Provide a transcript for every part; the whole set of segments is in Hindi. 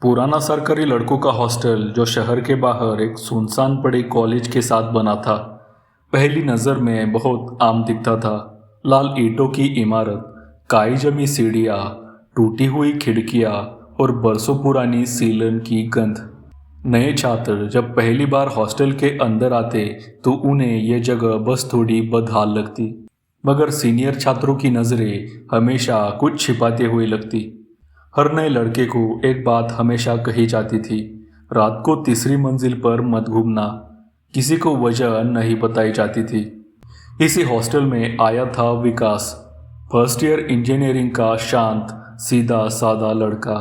पुराना सरकारी लड़कों का हॉस्टल जो शहर के बाहर एक सुनसान पड़े कॉलेज के साथ बना था। पहली नज़र में बहुत आम दिखता था। लाल ईंटों की इमारत, काई जमी सीढ़ियाँ, टूटी हुई खिड़कियाँ और बरसों पुरानी सीलन की गंध। नए छात्र जब पहली बार हॉस्टल के अंदर आते तो उन्हें यह जगह बस थोड़ी बदहाल लगती, मगर सीनियर छात्रों की नज़रें हमेशा कुछ छिपाते हुए लगती। हर नए लड़के को एक बात हमेशा कही जाती थी, रात को तीसरी मंजिल पर मत घूमना। किसी को वजह नहीं बताई जाती थी। इसी हॉस्टल में आया था विकास, फर्स्ट ईयर इंजीनियरिंग का शांत सीधा सादा लड़का।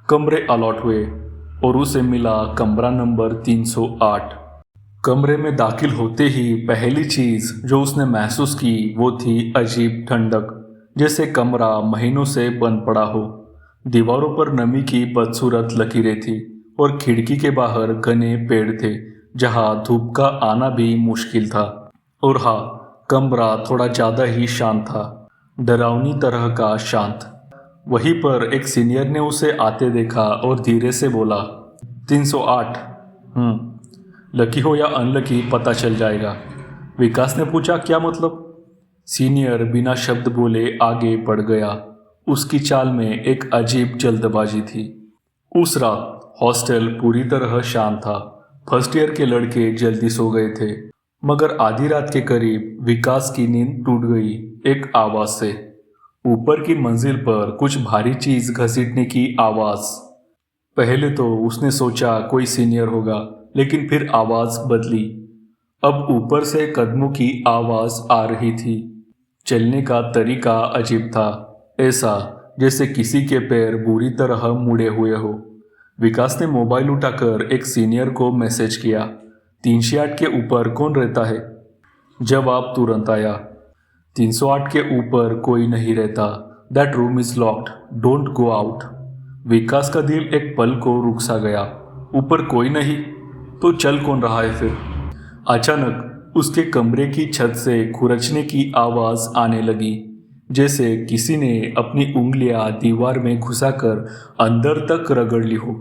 कमरे अलॉट हुए और उसे मिला कमरा नंबर 308। कमरे में दाखिल होते ही पहली चीज जो उसने महसूस की वो थी अजीब ठंडक, जैसे कमरा महीनों से बंद पड़ा हो। दीवारों पर नमी की बदसूरत लकीरें थी और खिड़की के बाहर घने पेड़ थे जहां धूप का आना भी मुश्किल था। और हाँ, कमरा थोड़ा ज्यादा ही शांत था, डरावनी तरह का शांत। वहीं पर एक सीनियर ने उसे आते देखा और धीरे से बोला, 308। लकी हो या अनलकी पता चल जाएगा। विकास ने पूछा, क्या मतलब? सीनियर बिना शब्द बोले आगे बढ़ गया। उसकी चाल में एक अजीब जल्दबाजी थी। उस रात हॉस्टल पूरी तरह शांत था। फर्स्ट ईयर के लड़के जल्दी सो गए थे, मगर आधी रात के करीब विकास की नींद टूट गई एक आवाज से। ऊपर की मंजिल पर कुछ भारी चीज घसीटने की आवाज। पहले तो उसने सोचा कोई सीनियर होगा, लेकिन फिर आवाज बदली। अब ऊपर से कदमों की आवाज आ रही थी। चलने का तरीका अजीब था, ऐसा जैसे किसी के पैर बुरी तरह मुड़े हुए हो। विकास ने मोबाइल उठाकर एक सीनियर को मैसेज किया, 308 के ऊपर कौन रहता है? जवाब तुरंत आया, 308 के ऊपर कोई नहीं रहता। That room is locked, don't go out. Vikas का दिल एक पल को रुक सा गया। ऊपर कोई नहीं तो चल कौन रहा है फिर? अचानक उसके कमरे की छत से खुरचने की आवाज आने लगी, जैसे किसी ने अपनी उंगलियां दीवार में घुसाकर अंदर तक रगड़ ली हो।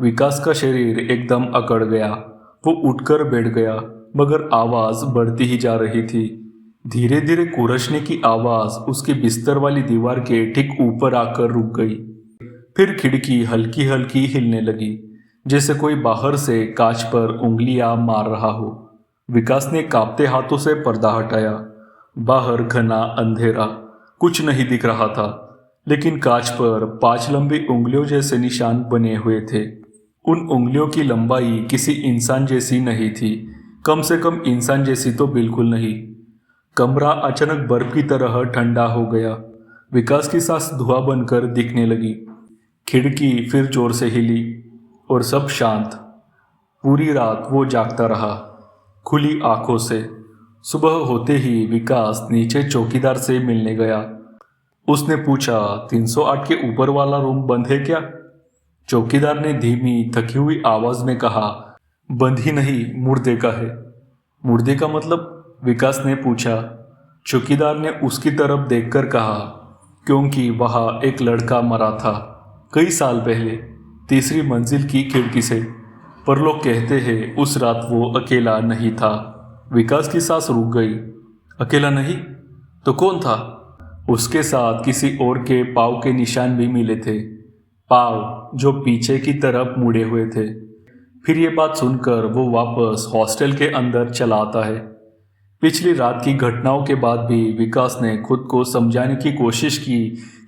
विकास का शरीर एकदम अकड़ गया। वो उठकर बैठ गया, मगर आवाज बढ़ती ही जा रही थी। धीरे धीरे खुरचने की आवाज उसकी बिस्तर वाली दीवार के ठीक ऊपर आकर रुक गई। फिर खिड़की हल्की हल्की हिलने लगी, जैसे कोई बाहर से कांच पर उंगलियां मार रहा हो। विकास ने कांपते हाथों से पर्दा हटाया। बाहर घना अंधेरा, कुछ नहीं दिख रहा था, लेकिन कांच पर 5 लंबी उंगलियों जैसे निशान बने हुए थे। उन उंगलियों की लंबाई किसी इंसान जैसी नहीं थी, कम से कम इंसान जैसी तो बिल्कुल नहीं। कमरा अचानक बर्फ की तरह ठंडा हो गया। विकास की सांस धुआं बनकर दिखने लगी। खिड़की फिर जोर से हिली और सब शांत। पूरी रात वो जागता रहा, खुली आंखों से। सुबह होते ही विकास नीचे चौकीदार से मिलने गया। उसने पूछा, 308 के ऊपर वाला रूम बंद है क्या? चौकीदार ने धीमी थकी हुई आवाज में कहा, बंद ही नहीं, मुर्दे का है। मुर्दे का मतलब? विकास ने पूछा। चौकीदार ने उसकी तरफ देखकर कहा, क्योंकि वहां एक लड़का मरा था कई साल पहले, तीसरी मंजिल की खिड़की से। पर लोग कहते हैं उस रात वो अकेला नहीं था। विकास की सांस रुक गई। अकेला नहीं तो कौन था? उसके साथ किसी और के पाँव के निशान भी मिले थे, पाँव जो पीछे की तरफ मुड़े हुए थे। फिर ये बात सुनकर वो वापस हॉस्टल के अंदर चला आता है। पिछली रात की घटनाओं के बाद भी विकास ने खुद को समझाने की कोशिश की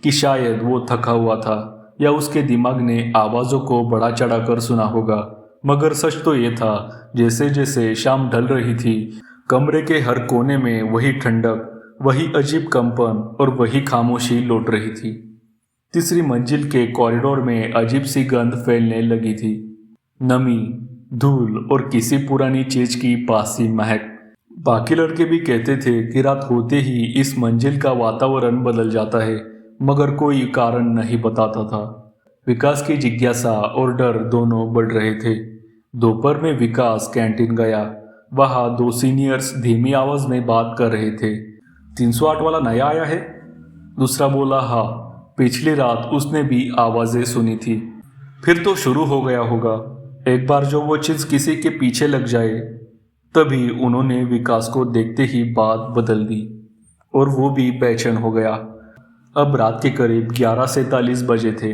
कि शायद वो थका हुआ था या उसके दिमाग ने आवाज़ों को बढ़ा चढ़ाकर सुना होगा। मगर सच तो ये था, जैसे जैसे शाम ढल रही थी, कमरे के हर कोने में वही ठंडक, वही अजीब कंपन और वही खामोशी लौट रही थी। तीसरी मंजिल के कॉरिडोर में अजीब सी गंध फैलने लगी थी, नमी, धूल और किसी पुरानी चीज की बासी महक। बाकी लड़के भी कहते थे कि रात होते ही इस मंजिल का वातावरण बदल जाता है, मगर कोई कारण नहीं बताता था। विकास की जिज्ञासा और डर दोनों बढ़ रहे थे। दोपहर में विकास कैंटीन गया। वहां 2 सीनियर्स धीमी आवाज में बात कर रहे थे। 308 वाला नया आया है? दूसरा बोला, हाँ, पिछली रात उसने भी आवाजें सुनी थी। फिर तो शुरू हो गया होगा। एक बार जो वो चीज किसी के पीछे लग जाए। तभी उन्होंने विकास को देखते ही बात बदल दी और वो भी बेचैन हो गया। अब रात के करीब 11:43 बजे थे।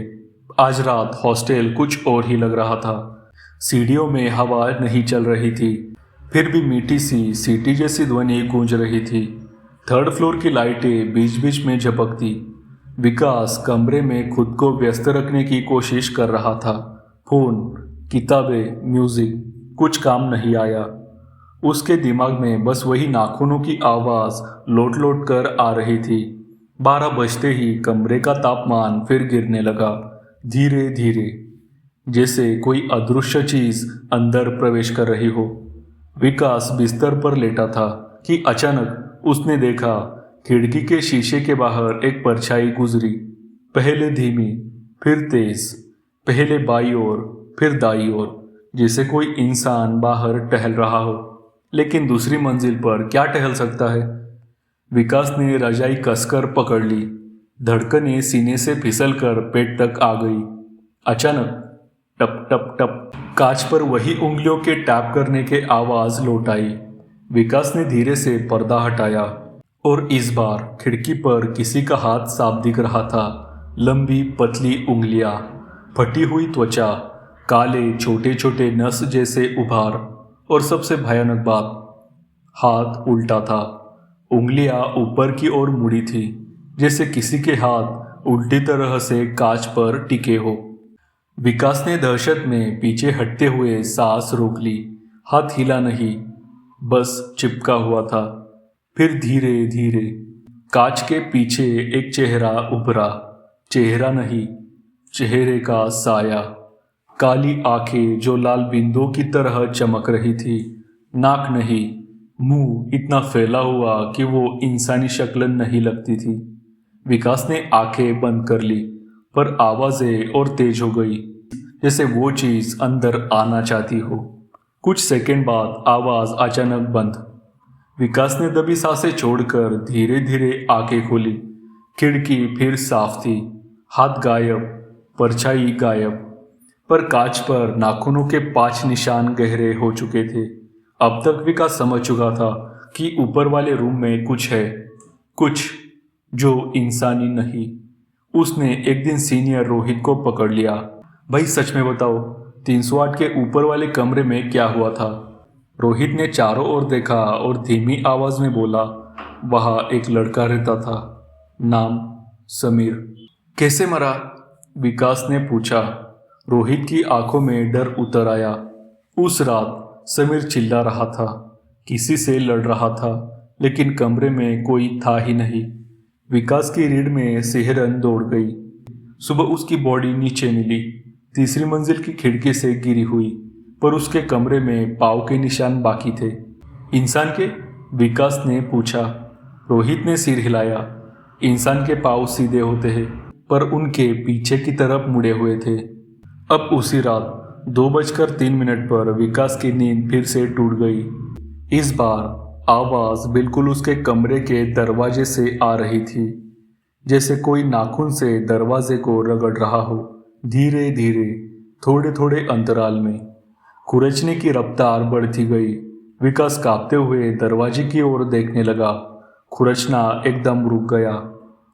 आज रात हॉस्टल कुछ और ही लग रहा था। सीढ़ियों में हवा नहीं चल रही थी, फिर भी मीठी सी सीटी जैसी ध्वनि गूंज रही थी। थर्ड फ्लोर की लाइटें बीच बीच में झपकती। विकास कमरे में खुद को व्यस्त रखने की कोशिश कर रहा था। फोन, किताबें, म्यूजिक, कुछ काम नहीं आया। उसके दिमाग में बस वही नाखूनों की आवाज लौट लौट कर आ रही थी। 12 बजते ही कमरे का तापमान फिर गिरने लगा, धीरे धीरे, जैसे कोई अदृश्य चीज अंदर प्रवेश कर रही हो। विकास बिस्तर पर लेटा था कि अचानक उसने देखा खिड़की के शीशे के बाहर एक परछाई गुजरी। पहले धीमी, फिर तेज, पहले बाई ओर, फिर दाई ओर, जैसे कोई इंसान बाहर टहल रहा हो। लेकिन दूसरी मंजिल पर क्या टहल सकता है? विकास ने रजाई कसकर पकड़ ली। धड़कनें सीने से फिसलकर पेट तक आ गई। अचानक टप टप टप कांच पर वही उंगलियों के टैप करने के आवाज लौट आई। विकास ने धीरे से पर्दा हटाया और इस बार खिड़की पर किसी का हाथ साफ दिख रहा था। लंबी पतली उंगलियां, फटी हुई त्वचा, काले छोटे छोटे नस जैसे उभार, और सबसे भयानक बात, हाथ उल्टा था। उंगलियां ऊपर की ओर मुड़ी थी, जैसे किसी के हाथ उल्टी तरह से कांच पर टिके हो। विकास ने दहशत में पीछे हटते हुए सांस रोक ली। हाथ हिला नहीं, बस चिपका हुआ था। फिर धीरे धीरे कांच के पीछे एक चेहरा उभरा। चेहरा नहीं, चेहरे का साया। काली आंखें जो लाल बिंदुओं की तरह चमक रही थी। नाक नहीं, मुंह इतना फैला हुआ कि वो इंसानी शक्ल नहीं लगती थी। विकास ने आंखें बंद कर ली, पर आवाजें और तेज हो गई, जैसे वो चीज अंदर आना चाहती हो। कुछ सेकंड बाद आवाज अचानक बंद। विकास ने दबी सांसें छोड़कर धीरे धीरे आंखें खोली। खिड़की फिर साफ थी। हाथ गायब, परछाई गायब, पर कांच पर नाखूनों के 5 निशान गहरे हो चुके थे। अब तक विकास समझ चुका था कि ऊपर वाले रूम में कुछ है, कुछ जो इंसानी नहीं। उसने एक दिन सीनियर रोहित को पकड़ लिया। भाई सच में बताओ, 308 के ऊपर वाले कमरे में क्या हुआ था? रोहित ने चारों ओर देखा और धीमी आवाज में बोला, वहां एक लड़का रहता था, नाम समीर। कैसे मरा? विकास ने पूछा। रोहित की आंखों में डर उतर आया। उस रात समीर चिल्ला रहा था, किसी से लड़ रहा था, लेकिन कमरे में कोई था ही नहीं। विकास की रीढ़ में सिहरन दौड़ गई। सुबह उसकी बॉडी नीचे मिली, तीसरी मंजिल की खिड़की से गिरी हुई, पर उसके कमरे में पाँव के निशान बाकी थे। इंसान के? विकास ने पूछा। रोहित ने सिर हिलाया। इंसान के पाँव सीधे होते हैं, पर उनके पीछे की तरफ मुड़े हुए थे। अब उसी रात 2:03 पर विकास की नींद फिर से टूट गई। इस बार आवाज बिल्कुल उसके कमरे के दरवाजे से आ रही थी, जैसे कोई नाखून से दरवाजे को रगड़ रहा हो, धीरे धीरे, थोड़े थोड़े अंतराल में। खुरचने की रफ्तार बढ़ती गई। विकास कांपते हुए दरवाजे की ओर देखने लगा। खुरचना एकदम रुक गया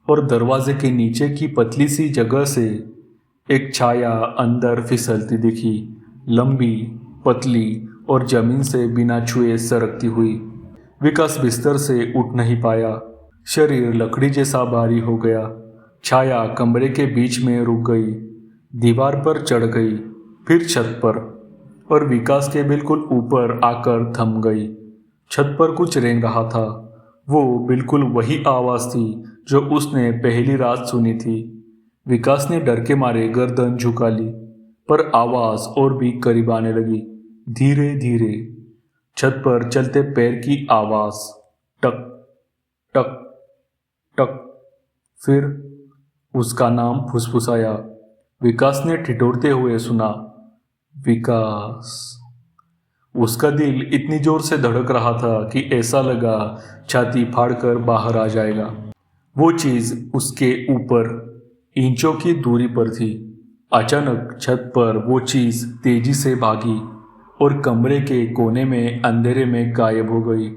और दरवाजे के नीचे की पतली सी जगह से एक छाया अंदर फिसलती दिखी, लंबी, पतली और जमीन से बिना छुए सरकती हुई। विकास बिस्तर से उठ नहीं पाया। शरीर लकड़ी जैसा भारी हो गया। छाया कमरे के बीच में रुक गई, दीवार पर चढ़ गई, फिर छत पर, और विकास के बिल्कुल ऊपर आकर थम गई। छत पर कुछ रेंग रहा था। वो बिल्कुल वही आवाज थी जो उसने पहली रात सुनी थी। विकास ने डर के मारे गर्दन झुका ली, पर आवाज और भी करीब आने लगी, धीरे धीरे। छत पर चलते पैर की आवाज, टक टक टक। फिर उसका नाम फुसफुसाया। विकास ने ठिठुरते हुए सुना, विकास। उसका दिल इतनी जोर से धड़क रहा था कि ऐसा लगा छाती फाड़कर बाहर आ जाएगा। वो चीज उसके ऊपर इंचों की दूरी पर थी। अचानक छत पर वो चीज तेजी से भागी और कमरे के कोने में अंधेरे में गायब हो गई।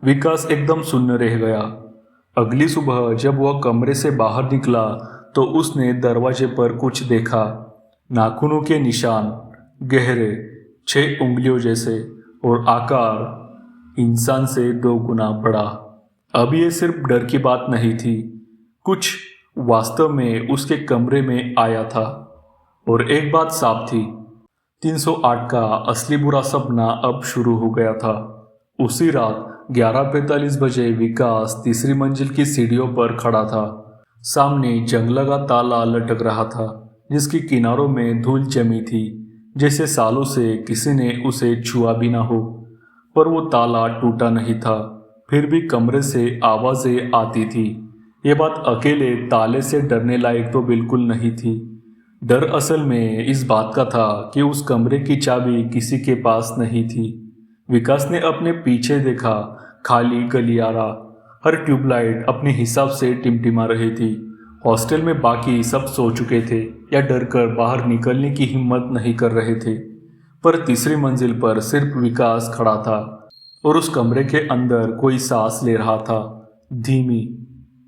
विकास एकदम सुन्न रह गया। अगली सुबह जब वह कमरे से बाहर निकला तो उसने दरवाजे पर कुछ देखा। नाखूनों के निशान, गहरे 6 उंगलियों जैसे, और आकार इंसान से 2 गुना बड़ा। अब ये सिर्फ डर की बात नहीं थी, कुछ वास्तव में उसके कमरे में आया था। और एक बात साफ थी, 308 का असली बुरा सपना अब शुरू हो गया था। उसी रात 11:45 बजे विकास तीसरी मंजिल की सीढ़ियों पर खड़ा था। सामने जंगला का ताला लटक रहा था, जिसकी किनारों में धूल जमी थी, जैसे सालों से किसी ने उसे छुआ भी ना हो। पर वो ताला टूटा नहीं था, फिर भी कमरे से आवाज़ें आती थी। ये बात अकेले ताले से डरने लायक तो बिल्कुल नहीं थी। डर असल में इस बात का था कि उस कमरे की चाबी किसी के पास नहीं थी। विकास ने अपने पीछे देखा, खाली गलियारा, हर ट्यूबलाइट अपने हिसाब से टिमटिमा रही थी। हॉस्टल में बाकी सब सो चुके थे या डरकर बाहर निकलने की हिम्मत नहीं कर रहे थे। पर तीसरी मंजिल पर सिर्फ विकास खड़ा था और उस कमरे के अंदर कोई सांस ले रहा था, धीमी,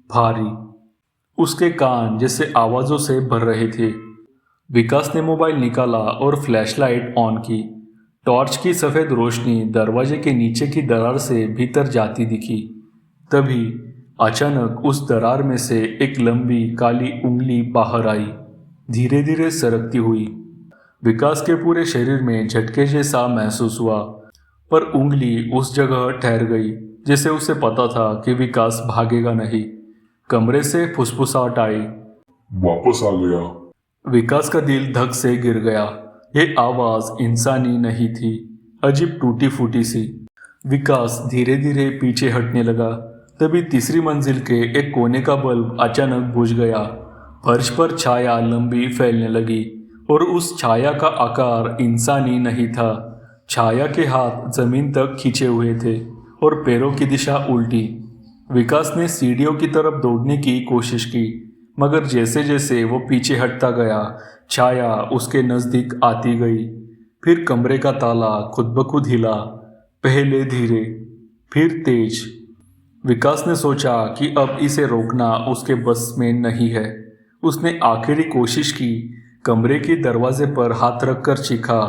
भारी। उसके कान जैसे आवाज़ों से भर रहे थे। विकास ने मोबाइल निकाला और फ्लैशलाइट ऑन की। टॉर्च की सफ़ेद रोशनी दरवाजे के नीचे की दरार से भीतर जाती दिखी। तभी अचानक उस दरार में से एक लंबी काली उंगली बाहर आई, धीरे धीरे सरकती हुई। विकास के पूरे शरीर में झटके जैसा महसूस हुआ, पर उंगली उस जगह ठहर गई, जैसे उसे पता था कि विकास भागेगा नहीं। कमरे से फुसफुसाहट आई, वापस आ गया। विकास का दिल धक से गिर गया। ये आवाज़ इंसानी नहीं थी, अजीब टूटी फूटी सी। विकास धीरे धीरे पीछे हटने लगा। तभी तीसरी मंजिल के एक कोने का बल्ब अचानक बुझ गया। फर्श पर छाया लंबी फैलने लगी और उस छाया का आकार इंसानी नहीं था। छाया के हाथ जमीन तक खींचे हुए थे और पैरों की दिशा उल्टी। विकास ने सीढ़ियों की तरफ दौड़ने की कोशिश की, मगर जैसे जैसे वो पीछे हटता गया, छाया उसके नज़दीक आती गई। फिर कमरे का ताला खुद ब खुद हिला, पहले धीरे, फिर तेज। विकास ने सोचा कि अब इसे रोकना उसके बस में नहीं है। उसने आखिरी कोशिश की, कमरे के दरवाजे पर हाथ रखकर चीखा।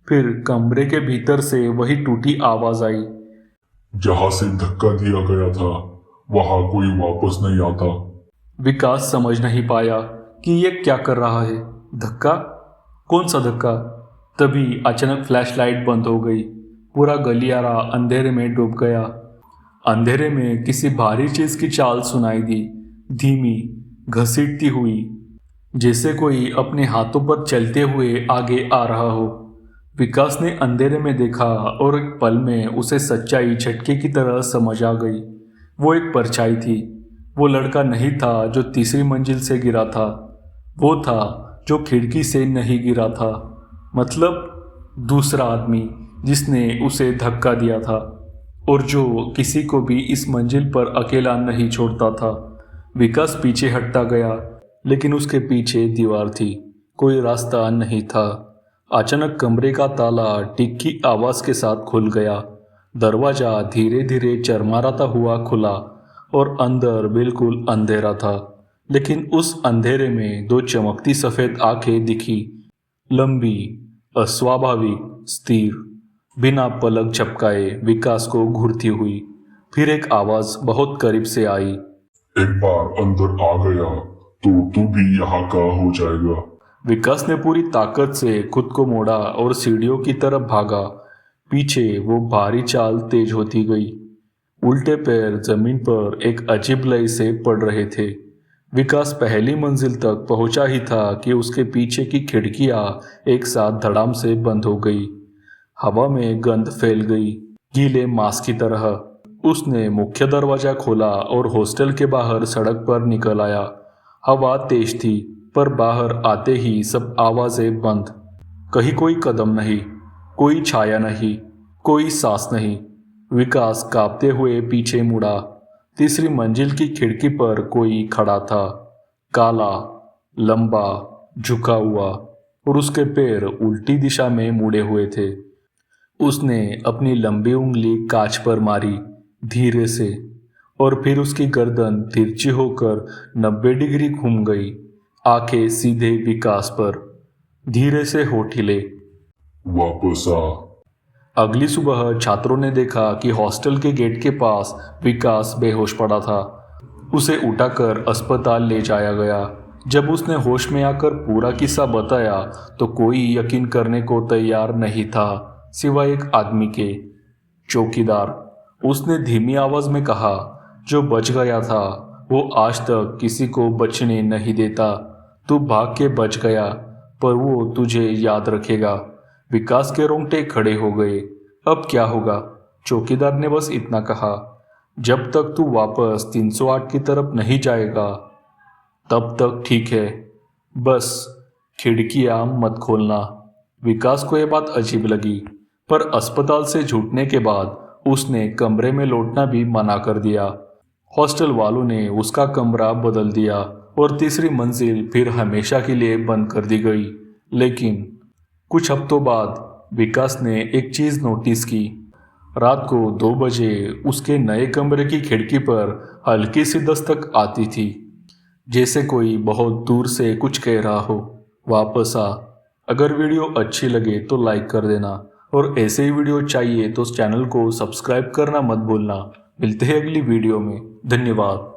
फिर कमरे के भीतर से वही टूटी आवाज़ आई, जहां से धक्का दिया गया था वहां कोई वापस नहीं आता। विकास समझ नहीं पाया कि ये क्या कर रहा है। धक्का? कौन सा धक्का? तभी अचानक फ्लैशलाइट बंद हो गई। पूरा गलियारा अंधेरे में डूब गया। अंधेरे में किसी भारी चीज की चाल सुनाई दी, धीमी, घसीटती हुई, जैसे कोई अपने हाथों पर चलते हुए आगे आ रहा हो। विकास ने अंधेरे में देखा और एक पल में उसे सच्चाई झटके की तरह समझ आ गई। वो एक परछाई थी। वो लड़का नहीं था जो तीसरी मंजिल से गिरा था, वो था जो खिड़की से नहीं गिरा था। मतलब दूसरा आदमी जिसने उसे धक्का दिया था और जो किसी को भी इस मंजिल पर अकेला नहीं छोड़ता था। विकास पीछे हटता गया, लेकिन उसके पीछे दीवार थी, कोई रास्ता नहीं था। अचानक कमरे का ताला टिक की आवाज़ के साथ खुल गया। दरवाज़ा धीरे धीरे चरमराता हुआ खुला और अंदर बिल्कुल अंधेरा था। लेकिन उस अंधेरे में 2 चमकती सफ़ेद आंखें दिखी, लंबी, अस्वाभाविक, स्थिर, बिना पलक झपकाए विकास को घूरती हुई। फिर एक आवाज़ बहुत करीब से आई, एक बार अंदर आ गया तो तू भी यहाँ का हो जाएगा। विकास ने पूरी ताकत से खुद को मोड़ा और सीढ़ियों की तरफ भागा। पीछे वो भारी चाल तेज होती गई। उल्टे पैर जमीन पर एक अजीब लय से पड़ रहे थे। विकास पहली मंजिल तक पहुंचा ही था कि उसके पीछे की खिड़कियां एक साथ धड़ाम से बंद हो गई। हवा में गंध फैल गई, गीले मांस की तरह। उसने मुख्य दरवाजा खोला और हॉस्टल के बाहर सड़क पर निकल आया। हवा तेज थी, पर बाहर आते ही सब आवाजें बंद। कहीं कोई कदम नहीं, कोई छाया नहीं, कोई सांस नहीं। विकास कांपते हुए पीछे मुड़ा। तीसरी मंजिल की खिड़की पर कोई खड़ा था, काला, लंबा, झुका हुआ और उसके पैर उल्टी दिशा में मुड़े हुए थे। उसने अपनी लंबी उंगली कांच पर मारी धीरे से और फिर उसकी गर्दन तिरछी होकर 90 डिग्री घूम गई। आंखें सीधे विकास पर। धीरे से होठ हिले। वापस आ। अगली सुबह छात्रों ने देखा कि हॉस्टल के गेट के पास विकास बेहोश पड़ा था। उसे उठाकर अस्पताल ले जाया गया। जब उसने होश में आकर पूरा किस्सा बताया तो कोई यकीन करने को तैयार नहीं था सिवाय एक आदमी के, चौकीदार। उसने धीमी आवाज में कहा, जो बच गया था वो आज तक किसी को बचने नहीं देता। तू भाग के बच गया पर वो तुझे याद रखेगा। विकास के रोंगटे खड़े हो गए। अब क्या होगा? चौकीदार ने बस इतना कहा, जब तक तू वापस 308 की तरफ नहीं जाएगा तब तक ठीक है, बस खिड़कियां मत खोलना। विकास को यह बात अजीब लगी, पर अस्पताल से छूटने के बाद उसने कमरे में लौटना भी मना कर दिया। हॉस्टल वालों ने उसका कमरा बदल दिया और तीसरी मंजिल फिर हमेशा के लिए बंद कर दी गई। लेकिन कुछ हफ्तों बाद विकास ने एक चीज नोटिस की। रात को 2 बजे उसके नए कमरे की खिड़की पर हल्की सी दस्तक आती थी, जैसे कोई बहुत दूर से कुछ कह रहा हो, वापस आ। अगर वीडियो अच्छी लगे तो लाइक कर देना और ऐसे ही वीडियो चाहिए तो चैनल को सब्सक्राइब करना मत भूलना। मिलते हैं अगली वीडियो में। धन्यवाद।